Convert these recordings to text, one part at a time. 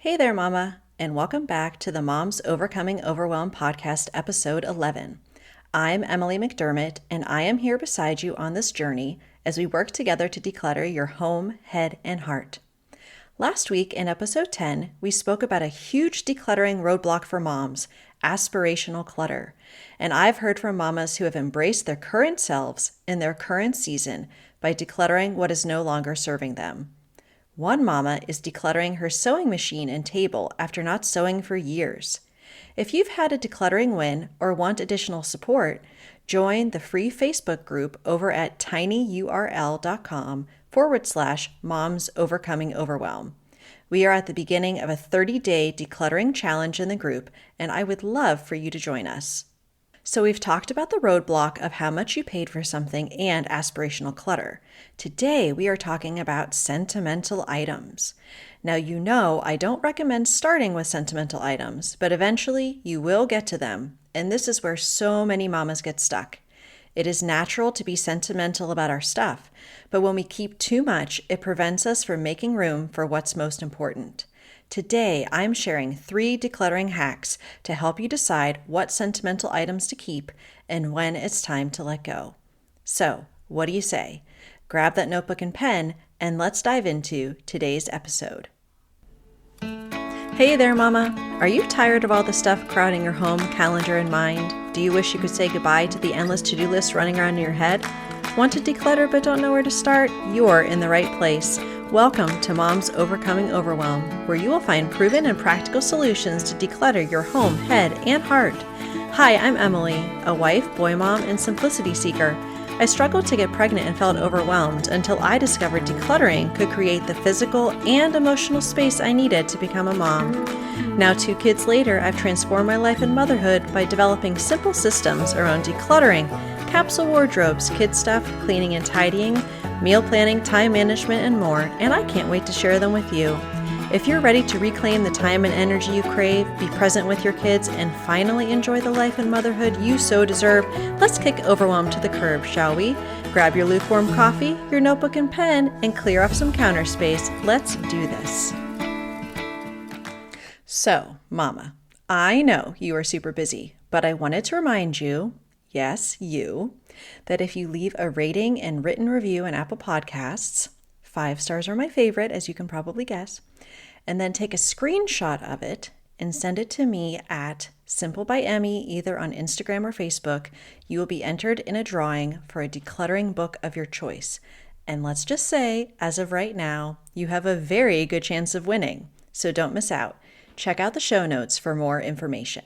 Hey there, Mama, and welcome back to the Moms Overcoming Overwhelm podcast, episode 11. I'm Emily McDermott, and I am here beside you on this journey as we work together to declutter your home, head, and heart. Last week in episode 10, we spoke about a huge decluttering roadblock for moms, aspirational clutter. And I've heard from mamas who have embraced their current selves in their current season by decluttering what is no longer serving them. One mama is decluttering her sewing machine and table after not sewing for years. If you've had a decluttering win or want additional support, join the free Facebook group over at tinyurl.com/Moms Overcoming Overwhelm. We are at the beginning of a 30-day decluttering challenge in the group, and I would love for you to join us. So we've talked about the roadblock of how much you paid for something and aspirational clutter. Today, we are talking about sentimental items. Now, you know I don't recommend starting with sentimental items, but eventually you will get to them, and this is where so many mamas get stuck. It is natural to be sentimental about our stuff, but when we keep too much, it prevents us from making room for what's most important. Today, I'm sharing 3 decluttering hacks to help you decide what sentimental items to keep and when it's time to let go. So, what do you say? Grab that notebook and pen, and let's dive into today's episode. Hey there, Mama! Are you tired of all the stuff crowding your home, calendar, and mind? Do you wish you could say goodbye to the endless to-do list running around in your head? Want to declutter but don't know where to start? You're in the right place. Welcome to Moms Overcoming Overwhelm, where you will find proven and practical solutions to declutter your home, head, and heart. Hi, I'm Emily, a wife, boy mom, and simplicity seeker. I struggled to get pregnant and felt overwhelmed until I discovered decluttering could create the physical and emotional space I needed to become a mom. Now, 2 kids later, I've transformed my life and motherhood by developing simple systems around decluttering, capsule wardrobes, kid stuff, cleaning and tidying, meal planning, time management, and more, and I can't wait to share them with you. If you're ready to reclaim the time and energy you crave, be present with your kids, and finally enjoy the life and motherhood you so deserve, let's kick overwhelm to the curb, shall we? Grab your lukewarm coffee, your notebook and pen, and clear off some counter space. Let's do this. So, Mama, I know you are super busy, but I wanted to remind you, yes, you, that if you leave a rating and written review in Apple Podcasts, 5 stars are my favorite, as you can probably guess, and then take a screenshot of it and send it to me at Simple by Emmy, either on Instagram or Facebook, you will be entered in a drawing for a decluttering book of your choice. And let's just say, as of right now, you have a very good chance of winning, so don't miss out. Check out the show notes for more information.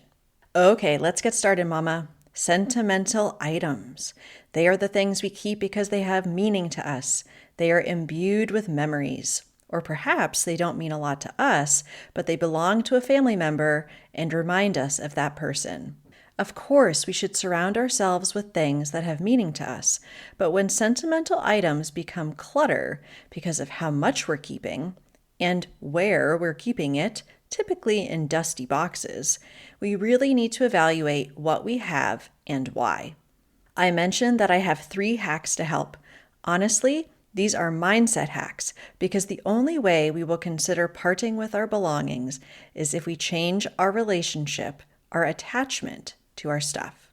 Okay, let's get started, Mama. Sentimental items. They are the things we keep because they have meaning to us. They are imbued with memories. Or perhaps they don't mean a lot to us, but they belong to a family member and remind us of that person. Of course, we should surround ourselves with things that have meaning to us, but when sentimental items become clutter because of how much we're keeping and where we're keeping it, typically in dusty boxes, we really need to evaluate what we have and why. I mentioned that I have 3 hacks to help. Honestly, these are mindset hacks because the only way we will consider parting with our belongings is if we change our relationship, our attachment to our stuff.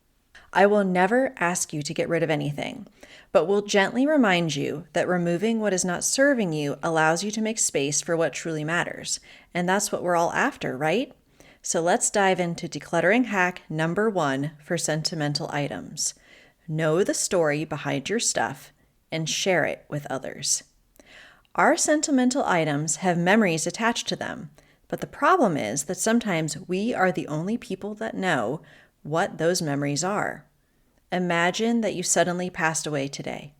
I will never ask you to get rid of anything, but will gently remind you that removing what is not serving you allows you to make space for what truly matters. And that's what we're all after, right? So let's dive into decluttering hack number 1 for sentimental items. Know the story behind your stuff and share it with others. Our sentimental items have memories attached to them, but the problem is that sometimes we are the only people that know what those memories are. Imagine that you suddenly passed away today.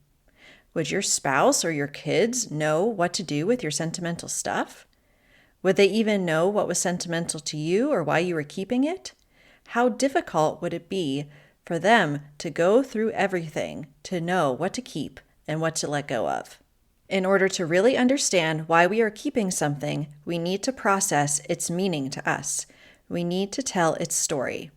Would your spouse or your kids know what to do with your sentimental stuff? Would they even know what was sentimental to you or why you were keeping it? How difficult would it be for them to go through everything to know what to keep and what to let go of? In order to really understand why we are keeping something, we need to process its meaning to us. We need to tell its story.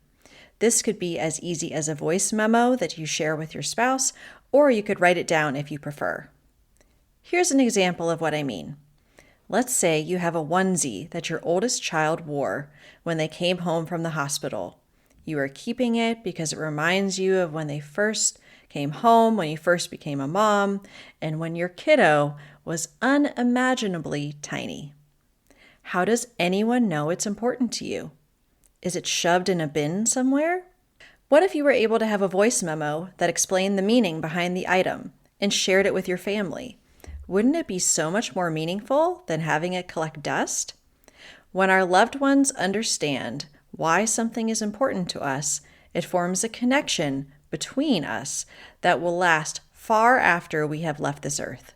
This could be as easy as a voice memo that you share with your spouse, or you could write it down if you prefer. Here's an example of what I mean. Let's say you have a onesie that your oldest child wore when they came home from the hospital. You are keeping it because it reminds you of when they first came home, when you first became a mom, and when your kiddo was unimaginably tiny. How does anyone know it's important to you? Is it shoved in a bin somewhere? What if you were able to have a voice memo that explained the meaning behind the item and shared it with your family? Wouldn't it be so much more meaningful than having it collect dust? When our loved ones understand why something is important to us, it forms a connection between us that will last far after we have left this earth.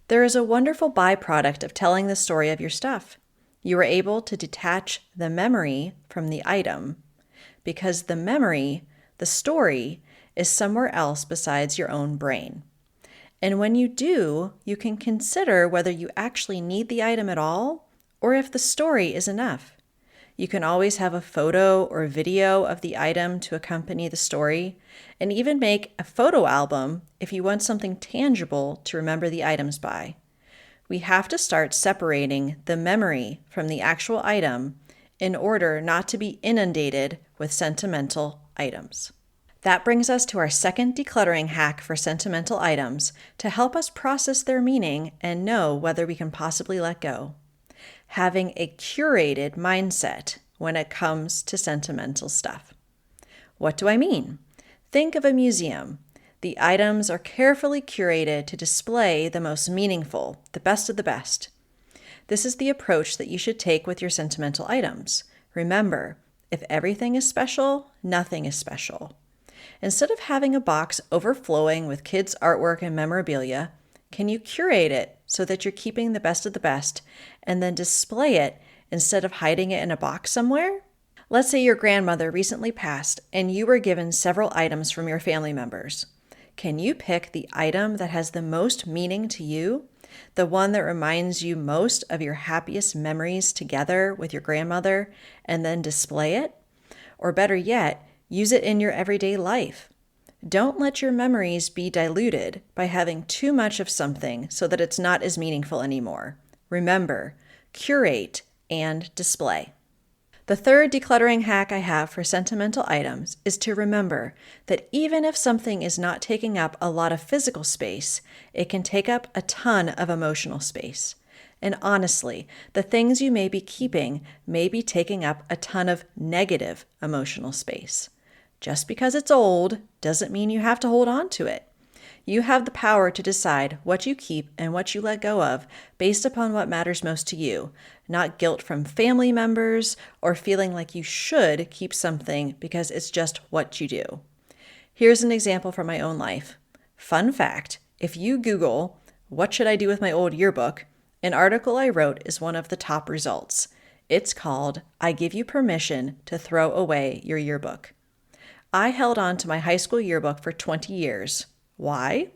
There is a wonderful byproduct of telling the story of your stuff. You are able to detach the memory from the item because the memory, the story, is somewhere else besides your own brain. And when you do, you can consider whether you actually need the item at all or if the story is enough. You can always have a photo or video of the item to accompany the story, and even make a photo album if you want something tangible to remember the items by. We have to start separating the memory from the actual item in order not to be inundated with sentimental items. That brings us to our second decluttering hack for sentimental items to help us process their meaning and know whether we can possibly let go. Having a curated mindset when it comes to sentimental stuff. What do I mean? Think of a museum. The items are carefully curated to display the most meaningful, the best of the best. This is the approach that you should take with your sentimental items. Remember, if everything is special, nothing is special. Instead of having a box overflowing with kids' artwork and memorabilia, can you curate it so that you're keeping the best of the best and then display it instead of hiding it in a box somewhere? Let's say your grandmother recently passed and you were given several items from your family members. Can you pick the item that has the most meaning to you? The one that reminds you most of your happiest memories together with your grandmother and then display it? Or better yet, use it in your everyday life. Don't let your memories be diluted by having too much of something so that it's not as meaningful anymore. Remember, curate and display. The third decluttering hack I have for sentimental items is to remember that even if something is not taking up a lot of physical space, it can take up a ton of emotional space. And honestly, the things you may be keeping may be taking up a ton of negative emotional space. Just because it's old doesn't mean you have to hold on to it. You have the power to decide what you keep and what you let go of based upon what matters most to you, not guilt from family members or feeling like you should keep something because it's just what you do. Here's an example from my own life. Fun fact, if you Google, "What should I do with my old yearbook?" an article I wrote is one of the top results. It's called, "I Give You Permission to Throw Away Your Yearbook." I held on to my high school yearbook for 20 years. Why?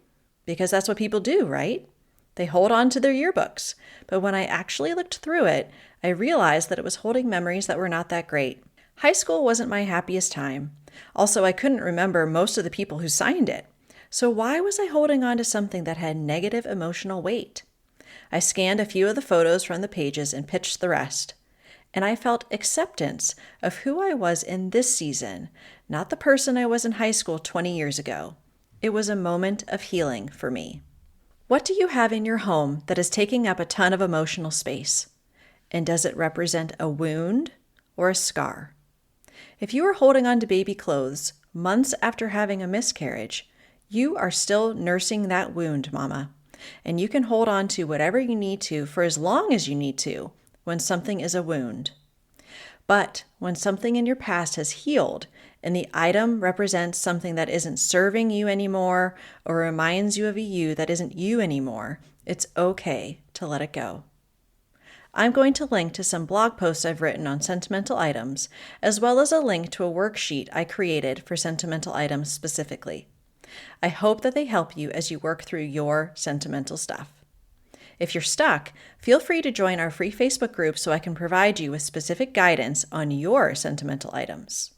Because that's what people do, right? They hold on to their yearbooks. But when I actually looked through it, I realized that it was holding memories that were not that great. High school wasn't my happiest time. Also, I couldn't remember most of the people who signed it. So why was I holding on to something that had negative emotional weight? I scanned a few of the photos from the pages and pitched the rest. And I felt acceptance of who I was in this season, not the person I was in high school 20 years ago. It was a moment of healing for me. What do you have in your home that is taking up a ton of emotional space? And does it represent a wound or a scar? If you are holding on to baby clothes months after having a miscarriage, you are still nursing that wound, mama. And you can hold on to whatever you need to for as long as you need to when something is a wound. But when something in your past has healed and the item represents something that isn't serving you anymore or reminds you of a you that isn't you anymore, it's okay to let it go. I'm going to link to some blog posts I've written on sentimental items, as well as a link to a worksheet I created for sentimental items specifically. I hope that they help you as you work through your sentimental stuff. If you're stuck, feel free to join our free Facebook group so I can provide you with specific guidance on your sentimental items.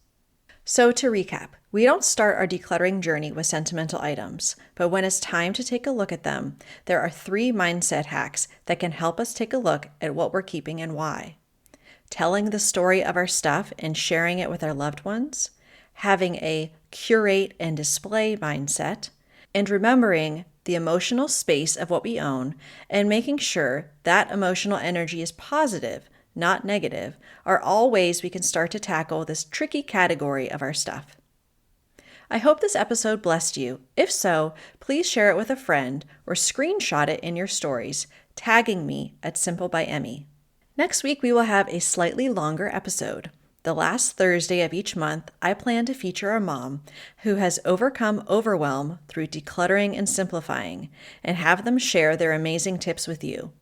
So to recap, we don't start our decluttering journey with sentimental items, but when it's time to take a look at them, there are 3 mindset hacks that can help us take a look at what we're keeping and why. Telling the story of our stuff and sharing it with our loved ones, having a curate and display mindset, and remembering the emotional space of what we own and making sure that emotional energy is positive, not negative, are all ways we can start to tackle this tricky category of our stuff. I hope this episode blessed you. If so, please share it with a friend or screenshot it in your stories, tagging me at Simple by Emmy. Next week, we will have a slightly longer episode. The last Thursday of each month, I plan to feature a mom who has overcome overwhelm through decluttering and simplifying, and have them share their amazing tips with you.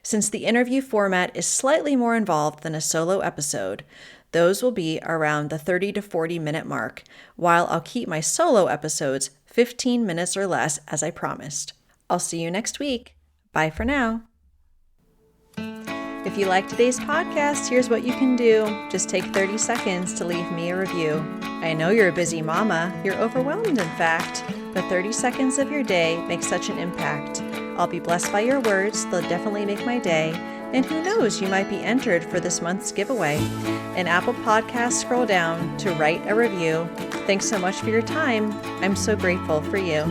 Since the interview format is slightly more involved than a solo episode, those will be around the 30 to 40 minute mark, while I'll keep my solo episodes 15 minutes or less as I promised. I'll see you next week. Bye for now. If you like today's podcast, here's what you can do. Just take 30 seconds to leave me a review. I know you're a busy mama. You're overwhelmed, in fact, but 30 seconds of your day makes such an impact. I'll be blessed by your words. They'll definitely make my day. And who knows, you might be entered for this month's giveaway. In Apple Podcasts, scroll down to write a review. Thanks so much for your time. I'm so grateful for you.